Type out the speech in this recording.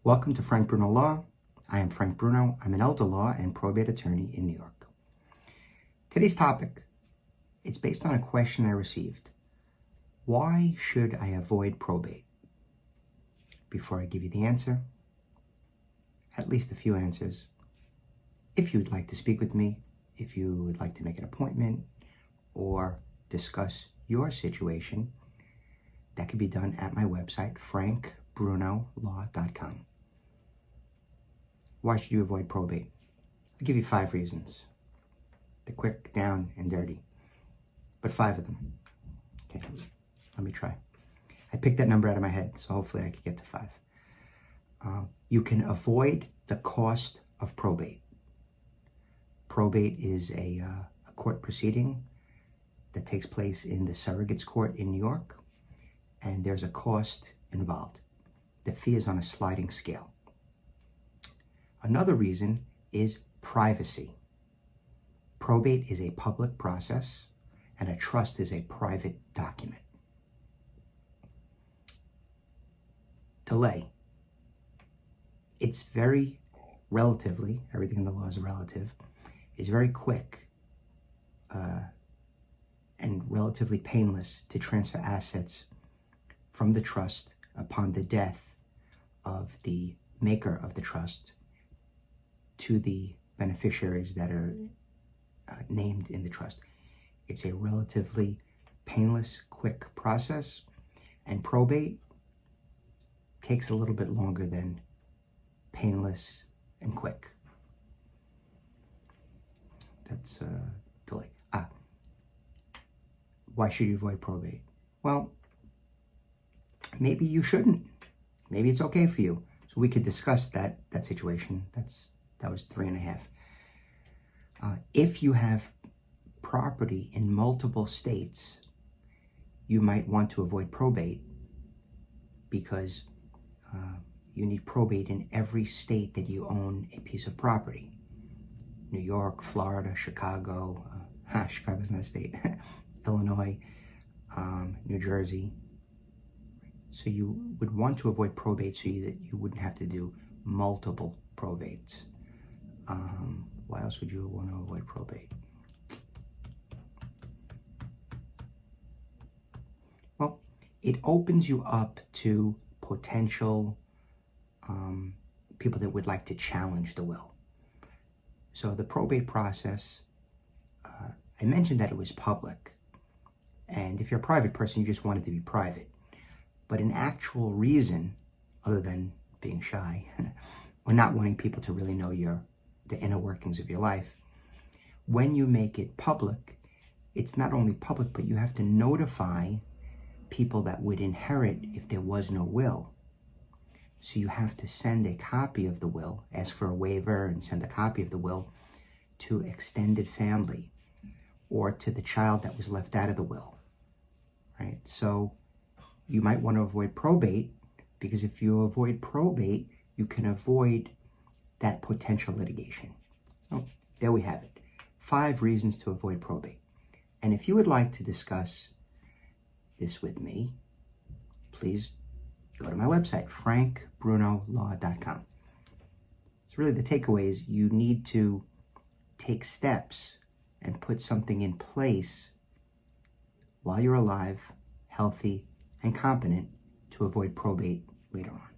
Welcome to Frank Bruno Law. I am Frank Bruno. I'm an elder law and probate attorney in New York. Today's topic, it's based on a question I received. Why should I avoid probate? Before I give you the answer, at least a few answers. If you'd like to speak with me, if you would like to make an appointment or discuss your situation, that can be done at my website, frankbrunolaw.com. Why should you avoid probate? I'll give you 5 reasons. They're quick, down, and dirty, but 5 of them. Okay, let me try. I picked that number out of my head, so hopefully I can get to 5. You can avoid the cost of probate. Probate is a court proceeding that takes place in the surrogate's court in New York, and there's a cost involved. The fee is on a sliding scale. Another reason is privacy. Probate is a public process, and a trust is a private document. Delay. It's very relatively, everything in the law is relative, is very quick and relatively painless to transfer assets from the trust upon the death of the maker of the trust to the beneficiaries that are named in the trust. It's a relatively painless, quick process, and probate takes a little bit longer than painless and quick. That's delay. Why should you avoid probate? Well, maybe you shouldn't. Maybe it's okay for you. So we could discuss that situation. That was 3.5. If you have property in multiple states, you might want to avoid probate because you need probate in every state that you own a piece of property. New York, Florida, Chicago, Chicago's not a state, Illinois, New Jersey. So you would want to avoid probate so that you wouldn't have to do multiple probates. Why else would you want to avoid probate? Well, it opens you up to potential people that would like to challenge the will. So the probate process, I mentioned that it was public. And if you're a private person, you just want it to be private. But an actual reason, other than being shy, or not wanting people to really know the inner workings of your life, when you make it public, it's not only public, but you have to notify people that would inherit if there was no will. So you have to send a copy of the will, ask for a waiver and send a copy of the will to extended family or to the child that was left out of the will, right? So you might want to avoid probate, because if you avoid probate, you can avoid that potential litigation. So there we have it. 5 reasons to avoid probate. And if you would like to discuss this with me, please go to my website, frankbrunolaw.com. So really the takeaway is you need to take steps and put something in place while you're alive, healthy, and competent to avoid probate later on.